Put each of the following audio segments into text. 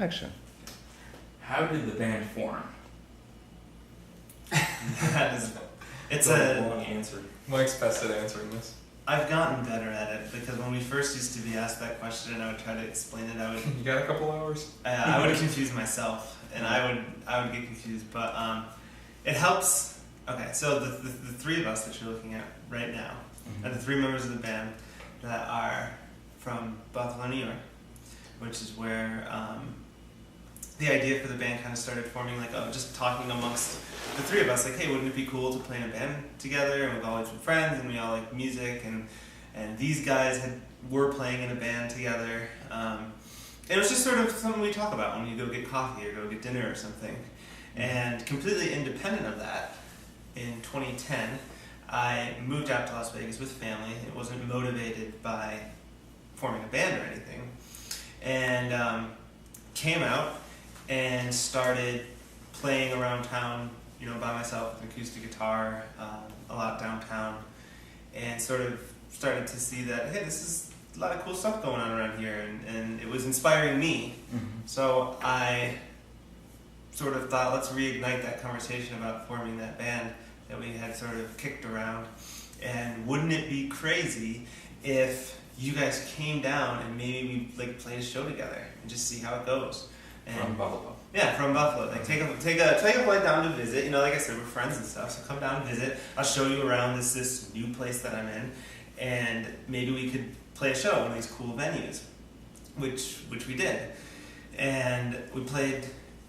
Action. How did the band form? It's a a long answer. Mike's best at answering this. I've gotten better at it because when we first used to be asked that question and I would try to explain it, You got a couple hours? I would confuse myself and I would get confused. But it helps. Okay, so the three of us that you're looking at right now are the three members of the band that are from Buffalo, New York, which is where the idea for the band kind of started forming, like, just talking amongst the three of us, like, hey, wouldn't it be cool to play in a band together? And we've always been friends, and we all like music, and these guys were playing in a band together. And it was just sort of something we talk about when you go get coffee or go get dinner or something. And completely independent of that, in 2010, I moved out to Las Vegas with family. It wasn't motivated by forming a band or anything. And came out and started playing around town, by myself with an acoustic guitar, a lot downtown, and sort of started to see that, hey, this is a lot of cool stuff going on around here, and it was inspiring me. So I sort of thought, let's reignite that conversation about forming that band that we had sort of kicked around, and wouldn't it be crazy if you guys came down and maybe we played a show together and just see how it goes. And From Buffalo. Yeah, from Buffalo. Like take a flight down to visit. Like I said, we're friends and stuff. So come down and visit. I'll show you around this new place that I'm in, and maybe we could play a show at one of these cool venues, which we did, and we played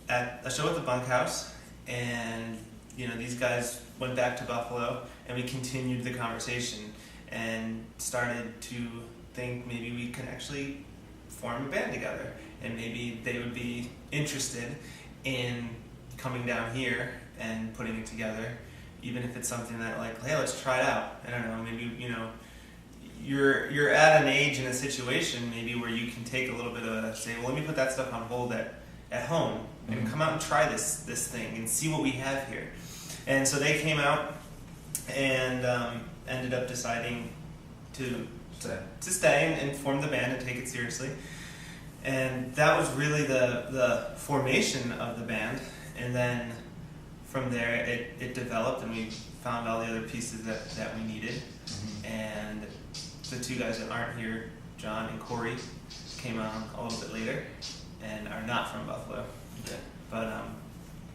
at a show at the Bunkhouse, and these guys went back to Buffalo, and we continued the conversation and started to think maybe we can actually form a band together, and maybe they would be interested in coming down here and putting it together, even if it's something that hey, let's try it out. I don't know, maybe you're at an age and a situation maybe where you can take a little bit of say, well, let me put that stuff on hold at home and come out and try this thing and see what we have here. And so they came out and ended up deciding to stay and form the band and take it seriously. And that was really the formation of the band. And then from there it developed, and we found all the other pieces that we needed. And the two guys that aren't here, John and Corey, came on a little bit later and are not from Buffalo. Okay. But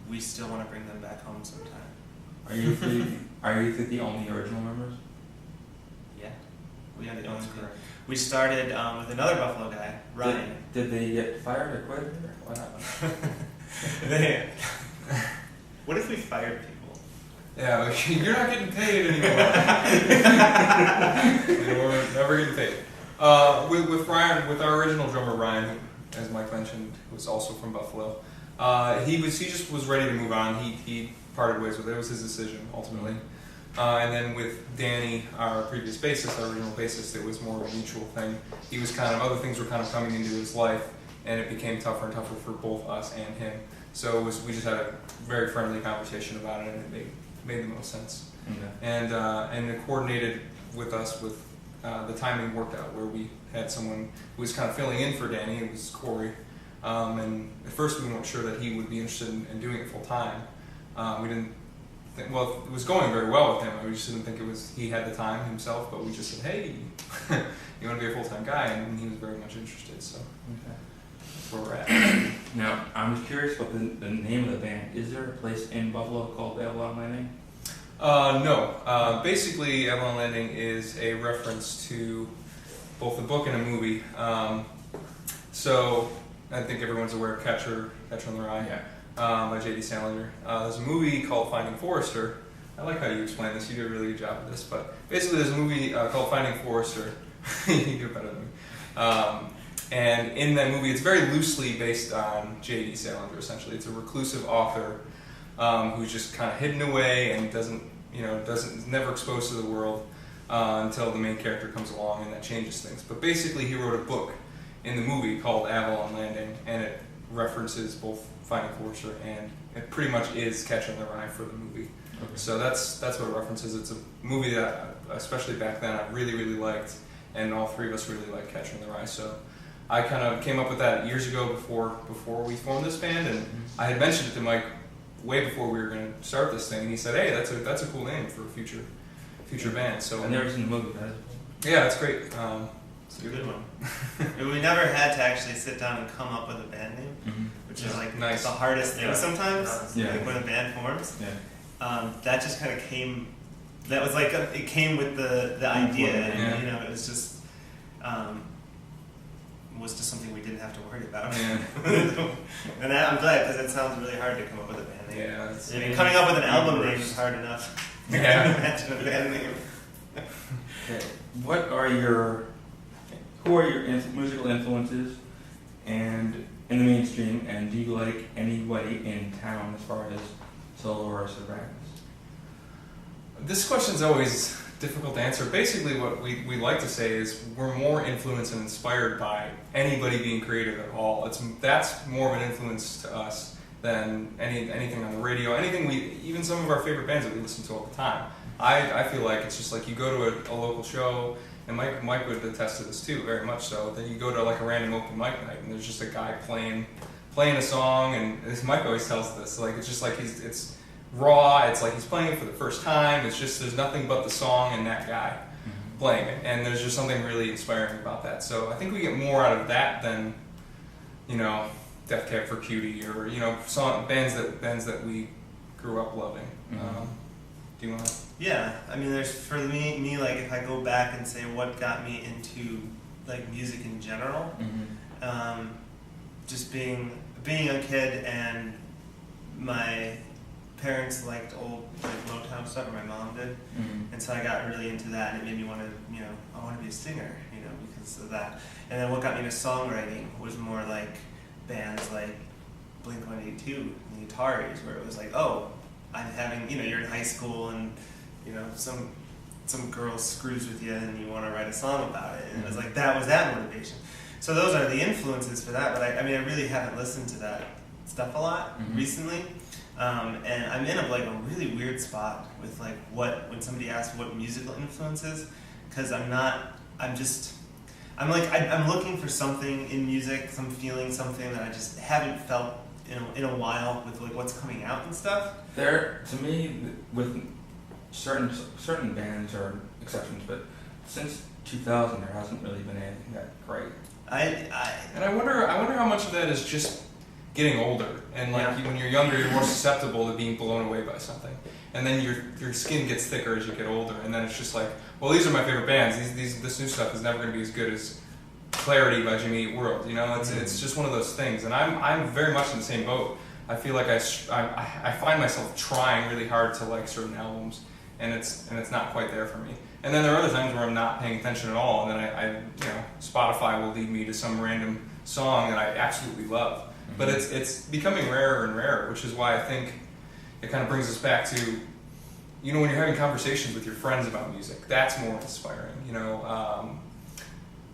we still want to bring them back home sometime. Are you the only original members? Yeah, we are the only two. We started with another Buffalo guy, Ryan. Did they get fired or quit? Or what happened? What if we fired people? Yeah, you're not getting paid anymore. We're never getting paid. With Ryan, with our original drummer Ryan, who, as Mike mentioned, was also from Buffalo. He just was ready to move on. He parted ways with it. It was his decision ultimately. And then with Danny, our previous bassist, our original bassist, it was more of a mutual thing. He was other things were kind of coming into his life, and it became tougher and tougher for both us and him. So we just had a very friendly conversation about it, and it made the most sense. Okay. And it coordinated with us with the timing worked out where we had someone who was kind of filling in for Danny. It was Corey. And at first we weren't sure that he would be interested in doing it full time. We didn't think, well, it was going very well with him. We just didn't think he had the time himself, but we just said, hey, you want to be a full-time guy? And he was very much interested, so that's where we're at. Now, I'm curious about the name of the band. Is there a place in Buffalo called Avalon Landing? No. Basically, Avalon Landing is a reference to both a book and a movie. So I think everyone's aware of Catcher in the Rye. Yeah. By J.D. Salinger. There's a movie called Finding Forrester. I like how you explain this. You did a really good job with this. But basically, there's a movie called Finding Forrester. You do it better than me. And in that movie, it's very loosely based on J.D. Salinger. Essentially, it's a reclusive author who's just kind of hidden away and never exposed to the world until the main character comes along, and that changes things. But basically, he wrote a book in the movie called Avalon Landing, and it references both Finding Forrester and it pretty much is Catcher in the Rye for the movie. Okay. So that's what it references. It's a movie that, especially back then, I really, really liked, and all three of us really liked Catcher in the Rye. So I kind of came up with that years ago before we formed this band, and I had mentioned it to Mike way before we were going to start this thing, and he said, "Hey, that's a cool name for a future band." So I've never seen the movie, guys. yeah, that's great. It's a good one. We never had to actually sit down and come up with a band name, which is like Nice. the hardest thing sometimes. Yeah. Like when a band forms, Yeah. that just kind of came. That was like it came with the idea, and Yeah. you know, it was just something we didn't have to worry about. Yeah. And I'm glad, because it sounds really hard to come up with a band name. Yeah, that's, I mean, coming up with an album name is hard enough. Yeah. Imagine a band name. Okay. Who are your musical influences and in the mainstream, and do you like anybody in town as far as solo or sopranos? This question's always difficult to answer. Basically, what we like to say is we're more influenced and inspired by anybody being creative at all. That's more of an influence to us than anything on the radio, even some of our favorite bands that we listen to all the time. I feel like it's just like you go to a local show, and Mike would attest to this too, very much so. Then you go to like a random open mic night, and there's just a guy playing a song, and as Mike always tells this, like it's just like it's raw. It's like he's playing it for the first time. It's just there's nothing but the song and that guy playing it, and there's just something really inspiring about that. So I think we get more out of that than, you know, Death Cab for Cutie or, you know, bands that we grew up loving. Do you want to? Yeah, I mean, there's for me like if I go back and say what got me into like music in general, just being a young kid, and my parents liked old like Motown stuff, or my mom did, and so I got really into that, and it made me want to, you know, I want to be a singer, you know, because of that. And then what got me into songwriting was more like bands like Blink-182 and the Ataris, where it was like, oh, I'm having, you know, you're in high school and, you know, some girl screws with you and you want to write a song about it, and it was like that was that motivation. So those are the influences for that, but I mean I really haven't listened to that stuff a lot recently. And I'm in a really weird spot with like when somebody asks what musical influences, because I'm looking for something in music, some feeling, something that I just haven't felt in a while with like what's coming out and stuff. There, to me, with certain bands are exceptions, but since 2000 there hasn't really been anything that great. And I wonder how much of that is just getting older, and like when you're younger, you're more susceptible to being blown away by something, and then your skin gets thicker as you get older, and then it's just like, well, these are my favorite bands. This new stuff is never going to be as good as Clarity by Jimmy Eat World. You know, it's just one of those things, and I'm very much in the same boat. I feel like I find myself trying really hard to like certain albums, and it's not quite there for me. And then there are other times where I'm not paying attention at all, and then I you know, Spotify will lead me to some random song that I absolutely love. But it's becoming rarer and rarer, which is why I think it kind of brings us back to, you know, when you're having conversations with your friends about music, that's more inspiring. You know,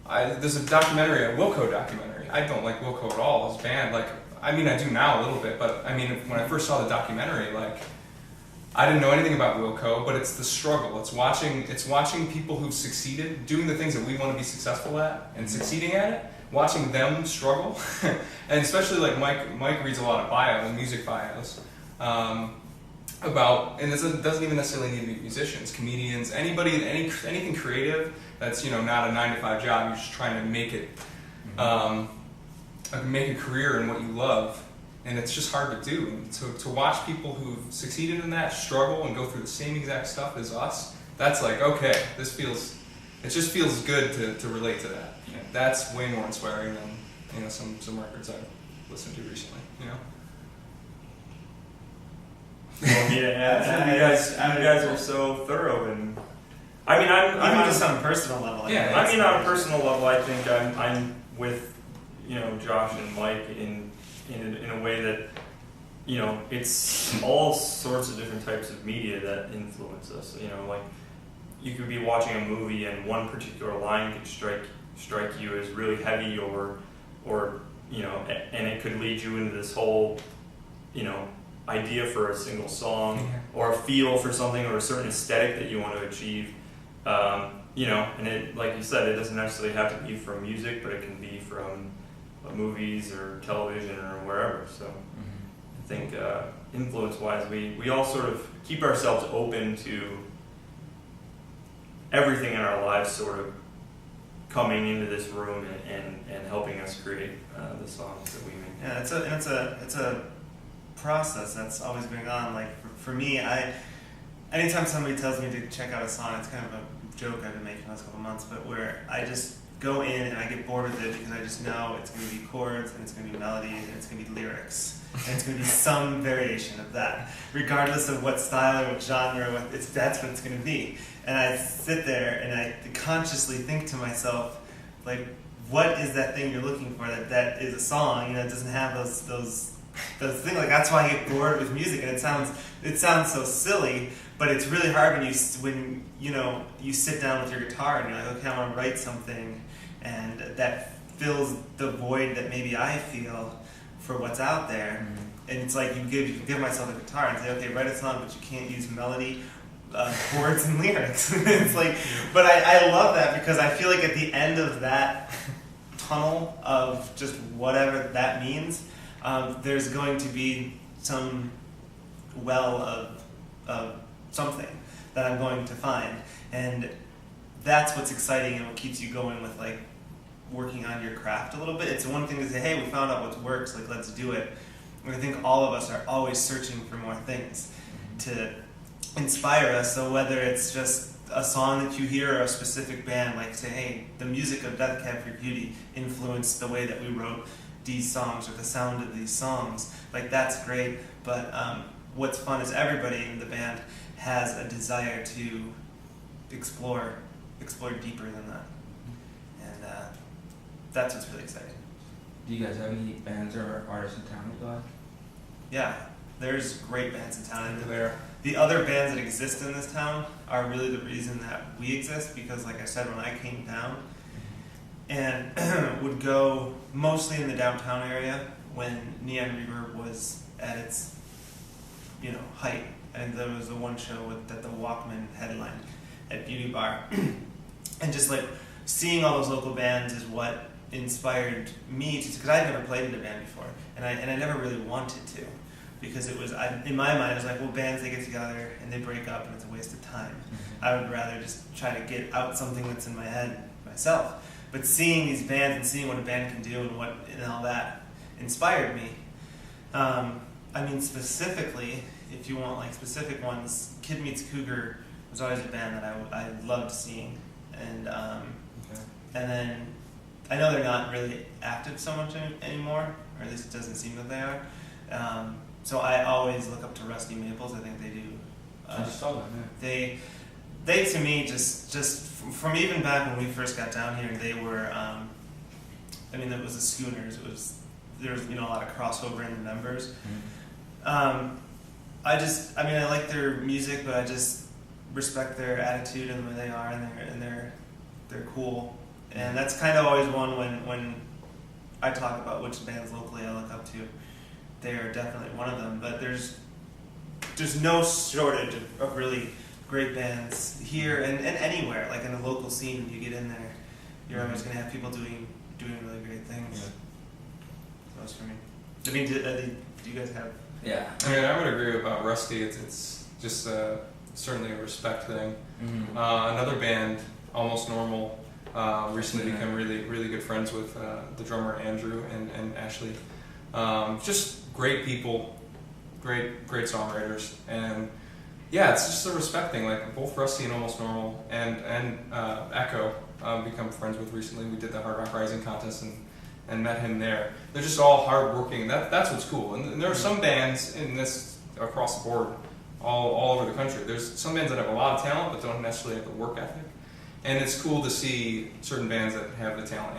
there's a documentary, a Wilco documentary. I don't like Wilco at all as a band. Like, I mean, I do now a little bit, but I mean, when I first saw the documentary, like, I didn't know anything about Wilco, but it's the struggle. It's watching people who've succeeded, doing the things that we want to be successful at, and succeeding at it. Watching them struggle, and especially like Mike reads a lot of music bios, about, and this doesn't even necessarily need to be musicians, comedians, anything creative that's, you know, not a 9-to-5 job. You're just trying to make it, make a career in what you love, and it's just hard to do. And to watch people who've succeeded in that struggle and go through the same exact stuff as us, that's like, okay, it just feels good to relate to that. You know, that's way more inspiring than, you know, some records I've listened to recently. You know. Well, you guys are so thorough, and I mean, I'm just on a personal level. Yeah, I mean, on a personal level, I think I'm with, you know, Josh and Mike in a way that, you know, it's all sorts of different types of media that influence us. You know, like, you could be watching a movie and one particular line could strike you as really heavy, or you know, and it could lead you into this whole, you know, idea for a single song, or a feel for something, or a certain aesthetic that you want to achieve. you know, and it, like you said, it doesn't necessarily have to be from music, but it can be from movies or television or wherever. So I think influence-wise, we all sort of keep ourselves open to everything in our lives sort of coming into this room and helping us create the songs that we make. Yeah, it's a process that's always going on. Like for me, anytime somebody tells me to check out a song, it's kind of a joke I've been making the last couple of months, but where I just go in and I get bored with it because I just know it's going to be chords and it's going to be melodies and it's going to be lyrics and it's going to be some variation of that, regardless of what style or what genre. That's what it's going to be. And I sit there and I consciously think to myself, like, what is that thing you're looking for that is a song? You know, it doesn't have those things. Like, that's why I get bored with music, and it sounds so silly, but it's really hard when you sit down with your guitar and you're like, okay, I want to write something, and that fills the void that maybe I feel for what's out there. And it's like you give myself a guitar and say, okay, write a song, but you can't use melody, chords, and lyrics. It's like, but I love that because I feel like at the end of that tunnel of just whatever that means, there's going to be some well of something that I'm going to find, and that's what's exciting and what keeps you going with like working on your craft a little bit. It's one thing to say, hey, we found out what works, like let's do it. And I think all of us are always searching for more things to inspire us. So whether it's just a song that you hear or a specific band, like say, hey, the music of Death Cab for Cutie influenced the way that we wrote these songs or the sound of these songs, like that's great. But what's fun is everybody in the band has a desire to explore deeper than that, and that's what's really exciting. Do you guys have any bands or artists in town that you like? Yeah, there's great bands in town, and There. the other bands that exist in this town are really the reason that we exist, because like I said, when I came down and would go mostly in the downtown area when Neon Reverb was at its height, and there was the one show that the Walkman headlined at Beauty Bar, and just like seeing all those local bands is what inspired me to, because I had never played in a band before, and I never really wanted to, because it was in my mind it was like, well, bands, they get together and they break up and it's a waste of time. I would rather just try to get out something that's in my head myself. But seeing these bands and seeing what a band can do and all that inspired me. I mean, specifically, if you want like specific ones, Kid Meets Cougar was always a band that I loved seeing, and and then I know they're not really active so much anymore, or at least it doesn't seem that they are. So I always look up to Rusty Maples. I think they do. I just saw that. Yeah. They to me just from even back when we first got down here, they were. I mean, it was the Schooners. There was a lot of crossover in the members. I like their music, but I just respect their attitude and the way they are, and they're cool. And that's kind of always one when I talk about which bands locally I look up to. They are definitely one of them. But there's no shortage of really great bands here and anywhere. Like in the local scene, when you get in there, you're always going to have people doing really great things. Yeah. That was for me. I mean, do you guys have? Yeah. I mean, I would agree about Rusty. It's just certainly a respect thing. Mm-hmm. Another band, Almost Normal, recently become really, really good friends with the drummer Andrew and Ashley. Just great people, great songwriters, and yeah, it's just a respect thing. Like both Rusty and Almost Normal and Echo become friends with recently. We did the Hard Rock Rising contest and met him there. They're just all hardworking. That's what's cool. And there are some bands in this across the board, all over the country. There's some bands that have a lot of talent but don't necessarily have the work ethic. And it's cool to see certain bands that have the talent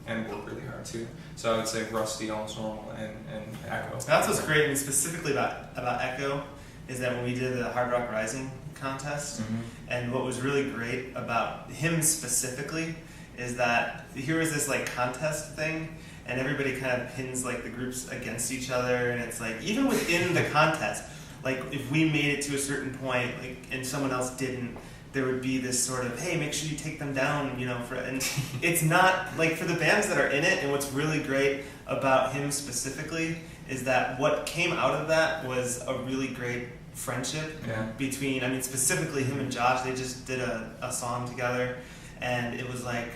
and work really hard too. So I would say Rusty, Almost Normal, and Echo. That's what's great, and specifically about Echo, is that when we did the Hard Rock Rising contest, and what was really great about him specifically is that here was this like contest thing, and everybody kind of pins like the groups against each other, and it's like even within the contest, like if we made it to a certain point, like and someone else didn't, there would be this sort of, hey, make sure you take them down, and it's not, like, for the bands that are in it, and what's really great about him specifically is that what came out of that was a really great friendship between, specifically him and Josh. They just did a song together, and it was like,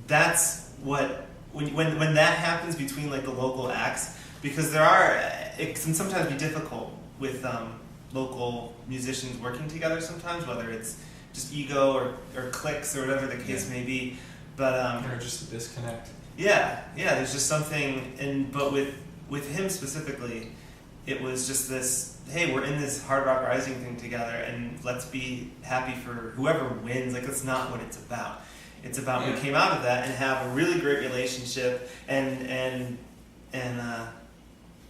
that's what, when that happens between, like, the local acts, because it can sometimes be difficult with local musicians working together sometimes, whether it's just ego or cliques or whatever the case may be, but or just a disconnect. There's just something, but with him specifically, it was just this, hey, we're in this Hard Rock Rising thing together, and let's be happy for whoever wins. Like, that's not what it's about. It's about we came out of that and have a really great relationship, and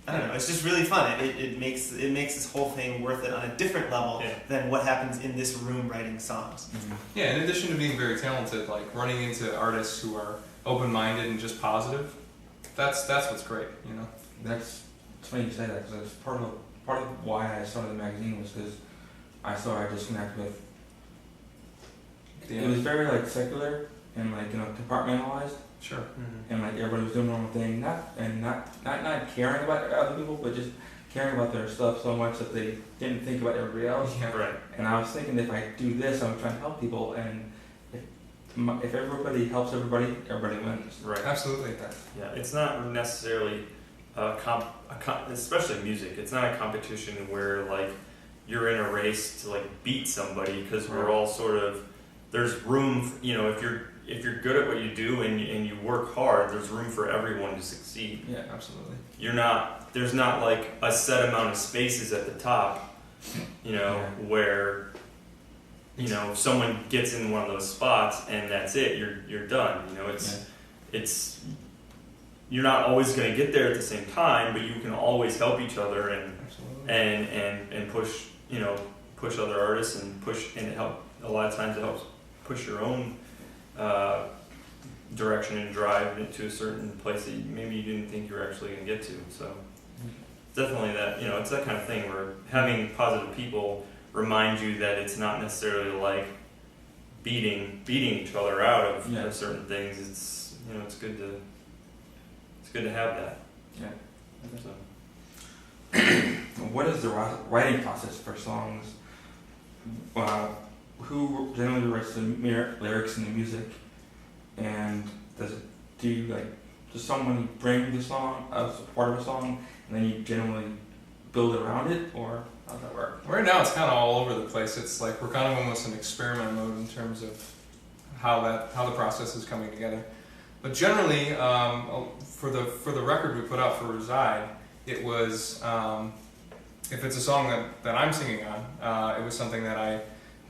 I don't know. It's just really fun. It makes this whole thing worth it on a different level than what happens in this room writing songs. Mm-hmm. Yeah, in addition to being very talented, like running into artists who are open-minded and just positive, that's what's great. That's funny you say that, because part of why I started the magazine was because I saw I disconnect with. It was very like secular and like compartmentalized. Sure. Mm-hmm. And like everybody was doing their own thing, not caring about other people, but just caring about their stuff so much that they didn't think about everybody else. Yeah, right. And I was thinking, if I do this, I'm trying to help people, and if everybody helps everybody wins. Right. Absolutely. Yeah, it's not necessarily especially music. It's not a competition where like you're in a race to like beat somebody, because we're all sort of, there's room. If you're good at what you do and you work hard, there's room for everyone to succeed. Yeah, absolutely. There's not like a set amount of spaces at the top, where, if someone gets in one of those spots and that's it, you're done. It's you're not always going to get there at the same time, but you can always help each other and push other artists and help. A lot of times it helps push your own direction and drive into a certain place that maybe you didn't think you were actually going to get to. So definitely that, it's that kind of thing where having positive people remind you that it's not necessarily like beating each other out of certain things. It's it's good to have that. Yeah. So. What is the writing process for songs? Who generally writes the lyrics and the music, and does someone bring the song as part of a song, and then you generally build it around it, or how does that work? Right now it's kind of all over the place. It's like we're kind of almost in experiment mode in terms of how the process is coming together. But generally, for the record we put out for Reside, it was if it's a song that I'm singing on, it was something that I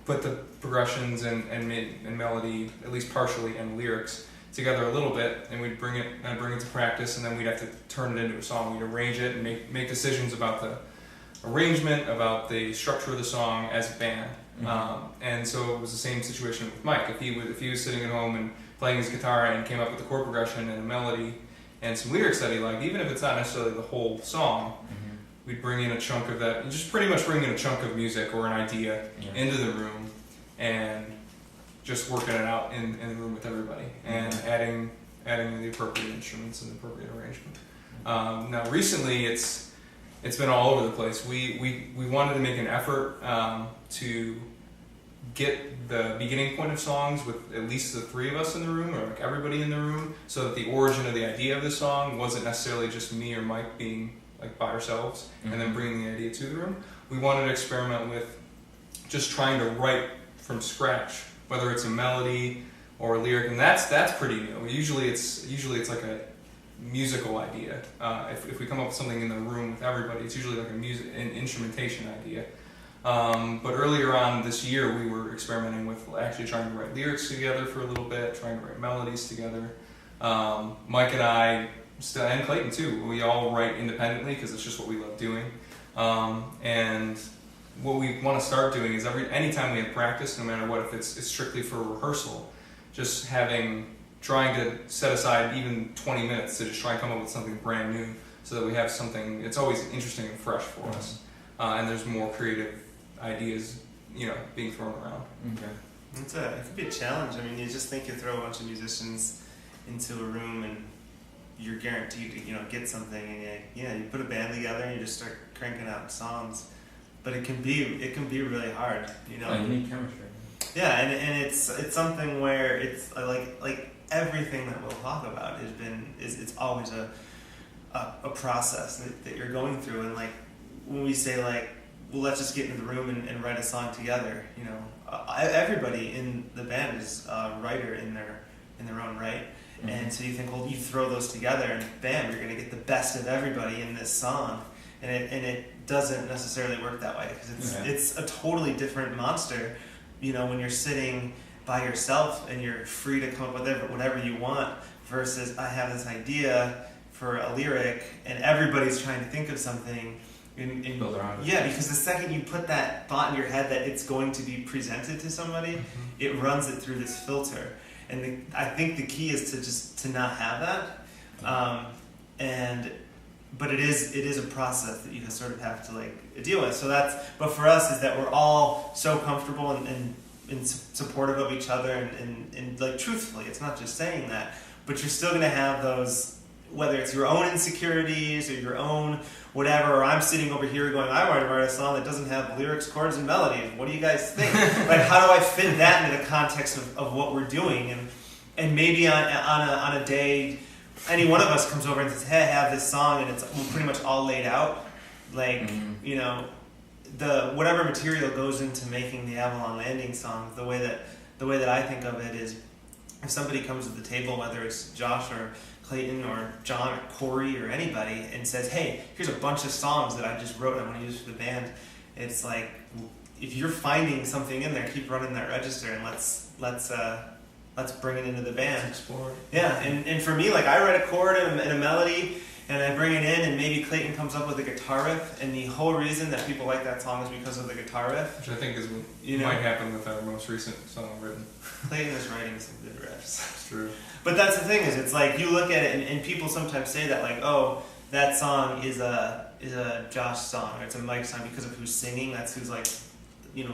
put the progressions and melody, at least partially, and lyrics together a little bit, and we'd bring it to practice, and then we'd have to turn it into a song. We'd arrange it and make decisions about the arrangement, about the structure of the song as a band. Mm-hmm. And so it was the same situation with Mike. If he was sitting at home and playing his guitar and came up with a chord progression and a melody and some lyrics that he liked, even if it's not necessarily the whole song, we'd bring in a chunk of that, just pretty much bring in a chunk of music or an idea into the room and just working it out in the room with everybody and adding the appropriate instruments and the appropriate arrangement. Now recently it's been all over the place. We wanted to make an effort to get the beginning point of songs with at least the three of us in the room, or like everybody in the room, so that the origin of the idea of the song wasn't necessarily just me or Mike being like by ourselves and then bringing the idea to the room. We wanted to experiment with just trying to write from scratch, whether it's a melody or a lyric, and that's pretty new. Usually it's like a musical idea. If we come up with something in the room with everybody, it's usually like an instrumentation idea. But earlier on this year, we were experimenting with actually trying to write lyrics together for a little bit, trying to write melodies together. Mike and I, and Clayton too, we all write independently because it's just what we love doing. And what we want to start doing is anytime we have practice, no matter what, if it's strictly for rehearsal, just trying to set aside even 20 minutes to just try and come up with something brand new, so that we have something. It's always interesting and fresh for us, and there's more creative ideas being thrown around. Okay. It could be a challenge. I mean, you just think you throw a bunch of musicians into a room and you're guaranteed to get something, and you put a band together and you just start cranking out songs, but it can be really hard, You need chemistry. Yeah, and it's something where it's like everything that we'll talk about it's always a process that you're going through, and like when we say like, well, let's just get into the room and write a song together, everybody in the band is a writer in their own right. Mm-hmm. And so you think, well, you throw those together and bam, you're going to get the best of everybody in this song, and it doesn't necessarily work that way, because it's a totally different monster, when you're sitting by yourself and you're free to come up with whatever you want, versus I have this idea for a lyric and everybody's trying to think of something. And build around it. Yeah, because the second you put that thought in your head that it's going to be presented to somebody, it runs it through this filter. And I think the key is to not have that, but it is a process that you sort of have to deal with. So but for us is that we're all so comfortable and supportive of each other, and truthfully, it's not just saying that, but you're still going to have those, whether it's your own insecurities or your own whatever, or I'm sitting over here going, I want to write a song that doesn't have lyrics, chords, and melodies. What do you guys think? How do I fit that into the context of what we're doing? And maybe on a day, any one of us comes over and says, hey, I have this song, and it's pretty much all laid out. Whatever material goes into making the Avalon Landing song, the way that I think of it is, if somebody comes to the table, whether it's Josh or Clayton or John or Corey or anybody, and says, hey, here's a bunch of songs that I just wrote and I want to use for the band, it's like, if you're finding something in there, keep running that register, and let's bring it into the band. Explore. Yeah, and for me, I write a chord and a melody, and I bring it in, and maybe Clayton comes up with a guitar riff, and the whole reason that people like that song is because of the guitar riff. Which I think is what might happen with our most recent song written. Clayton is writing some good riffs. It's true. But that's the thing, is it's like you look at it, and people sometimes say that, oh, that song is a Josh song, or it's a Mike song because of who's singing, that's who's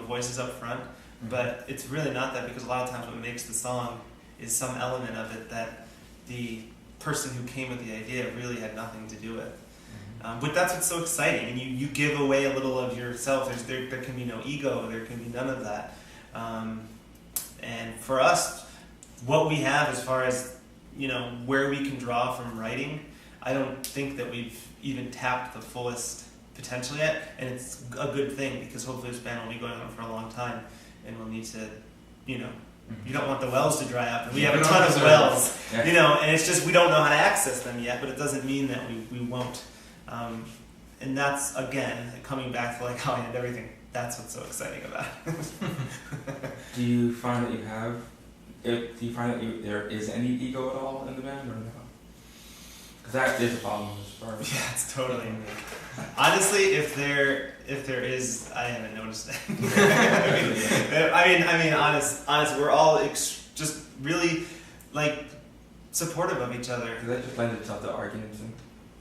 voices up front. Mm-hmm. But it's really not that, because a lot of times what makes the song is some element of it that the person who came with the idea really had nothing to do with. Mm-hmm. But that's what's so exciting, and you give away a little of yourself. There can be no ego, there can be none of that. And for us, what we have as far as where we can draw from writing, I don't think that we've even tapped the fullest potential yet, and it's a good thing, because hopefully this band will be going on for a long time, and we'll need to, you don't want the wells to dry up, and we have a ton of wells, and it's just we don't know how to access them yet, but it doesn't mean that we won't. And that's, again, coming back to how I end everything, that's what's so exciting about it. Do you find that there is any ego at all in the band, or no? Because that is a problem as far as... Yeah, it's totally. Honestly, if there is, I haven't noticed it. I mean, honest, we're all just really supportive of each other. That just lends itself to arguments, and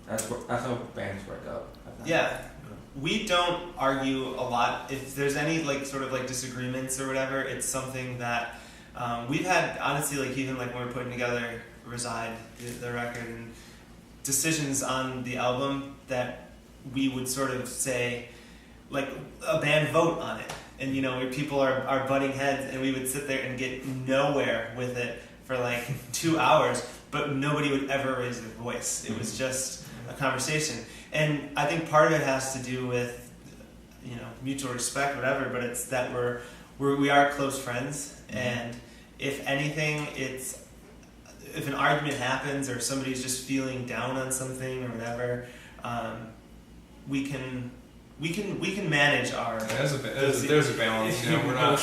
that's how bands work out. Yeah, we don't argue a lot. If there's any disagreements or whatever, it's something that we've had, honestly, even when we're putting together Reside, the record, and decisions on the album that we would sort of say, a band vote on it, and people are butting heads, and we would sit there and get nowhere with it for 2 hours, but nobody would ever raise their voice. It was just a conversation, and I think part of it has to do with mutual respect, whatever, but it's that we are close friends, and if anything, if an argument happens or somebody's just feeling down on something or whatever, we can manage our. There's a balance. We're not.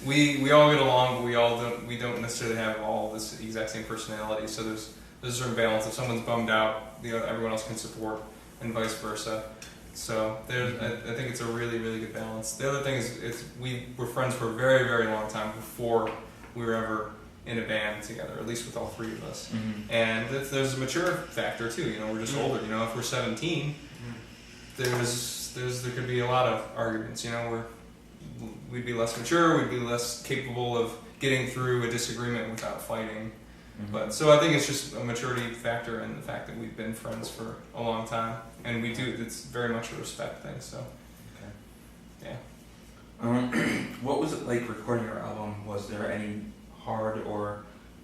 We all get along, but we don't necessarily have all this exact same personality. So there's a certain balance. If someone's bummed out, everyone else can support, and vice versa. So I think it's a really, really good balance. The other thing is we were friends for a very, very long time before we were ever in a band together, at least with all three of us. Mm-hmm. And there's a mature factor too. We're just older. If we're 17, there could be a lot of arguments. we'd be less mature, we'd be less capable of getting through a disagreement without fighting. But so I think it's just a maturity factor and the fact that we've been friends for a long time, and it's very much a respect thing. So, Okay. yeah. What was it like recording your album? Was there any hard or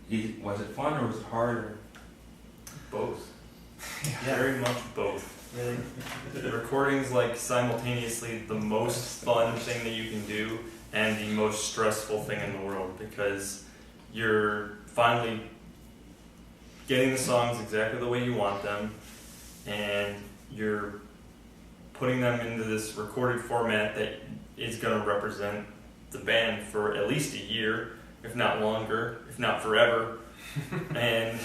easy? Was it fun or was it hard? Or? Both. Yeah. Very much both. Really? The recording's like simultaneously the most fun thing that you can do and the most stressful thing in the world, because you're finally getting the songs exactly the way you want them, and you're putting them into this recorded format that is going to represent the band for at least a year, if not longer, if not forever. And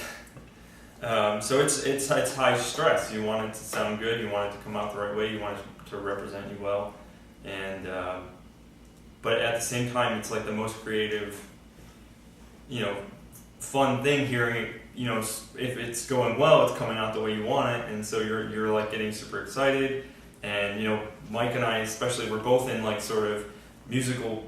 so it's high stress. You want it to sound good, you want it to come out the right way, you want it to represent you well, and but at the same time, it's like the most creative, fun thing hearing it. If it's going well, it's coming out the way you want it, and so you're like getting super excited. And Mike and I especially, we're both in like sort of musical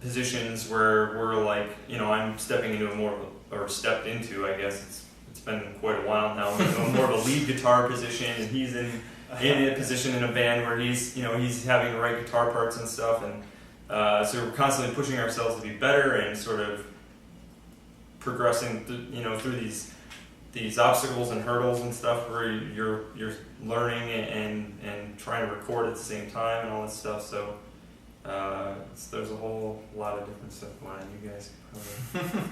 positions where we're like, I'm stepping into stepped into, I guess it's been quite a while now, more of a lead guitar position, and he's in a position in a band where he's having to write guitar parts and stuff, and so we're constantly pushing ourselves to be better and sort of progressing through these obstacles and hurdles and stuff where you're learning and trying to record at the same time and all this stuff. So there's a whole lot of different stuff going on. You guys can probably...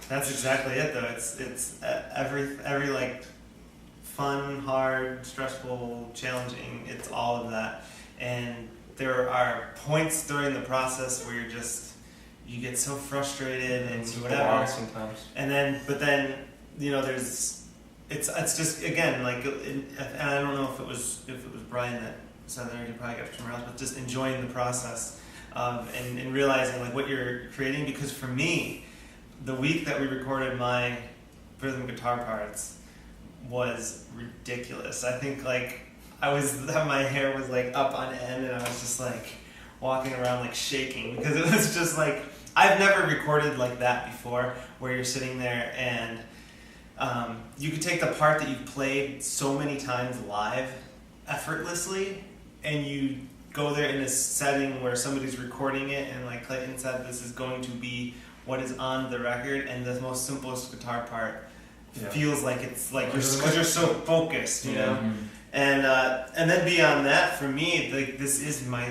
That's exactly it, though. It's every like fun, hard, stressful, challenging. It's all of that, and there are points during the process where you get so frustrated and whatever. Sometimes. But then there's it's just again like, and I don't know if it was Brian that said that, or you probably got it from somewhere else, but just enjoying the process and realizing like what you're creating. Because for me, the week that we recorded my rhythm guitar parts was ridiculous. I think like my hair was like up on end, and I was just like walking around like shaking, because it was just like, I've never recorded like that before, where you're sitting there and you could take the part that you've played so many times live effortlessly, and you go there in a setting where somebody's recording it, and like Clayton said, this is going to be what is on the record, and the most simplest guitar part feels like it's like because you're so focused, and then beyond that, for me, like this is my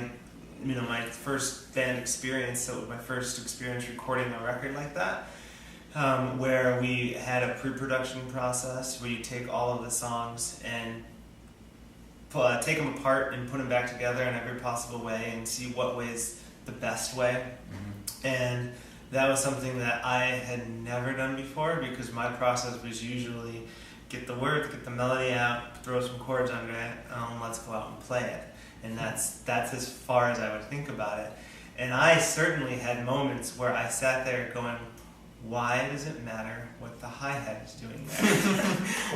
my first band experience, so it was my first experience recording a record like that, where we had a pre-production process where you take all of the songs and take them apart and put them back together in every possible way and see what way is the best way. And that was something that I had never done before, because my process was usually get the words, get the melody out, throw some chords under it, and let's go out and play it. And that's as far as I would think about it. And I certainly had moments where I sat there going, why does it matter what the hi-hat is doing there?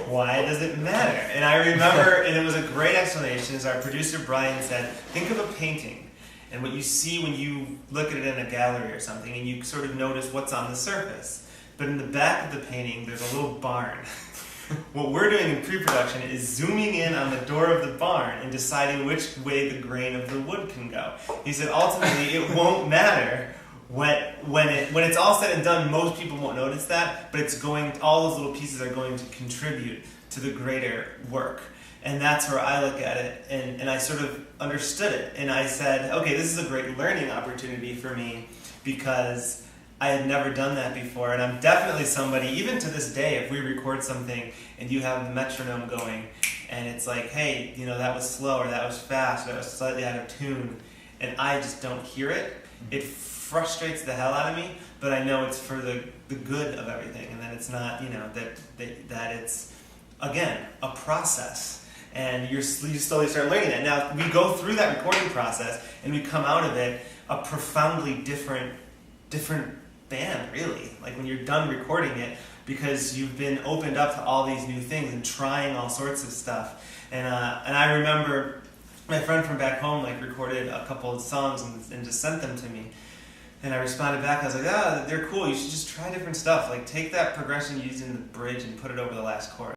Why does it matter? And I remember, and it was a great explanation, as our producer Brian said, think of a painting and what you see when you look at it in a gallery or something, and you sort of notice what's on the surface. But in the back of the painting, there's a little barn. What we're doing in pre-production is zooming in on the door of the barn and deciding which way the grain of the wood can go. He said, ultimately, it won't matter when it's all said and done. Most people won't notice that, but all those little pieces are going to contribute to the greater work. And that's where I look at it, and I sort of understood it. And I said, okay, this is a great learning opportunity for me, because I had never done that before. And I'm definitely somebody, even to this day, if we record something and you have the metronome going, and it's like, hey, that was slow, or that was fast, or that was slightly out of tune, and I just don't hear it, it frustrates the hell out of me, but I know it's for the good of everything, and that it's not, that it's, again, a process. And you slowly start learning that. Now, we go through that recording process, and we come out of it a profoundly different band, really. Like when you're done recording it, because you've been opened up to all these new things and trying all sorts of stuff. And I remember my friend from back home like recorded a couple of songs and just sent them to me. And I responded back, I was like, they're cool, you should just try different stuff. Like take that progression you used in the bridge and put it over the last chorus.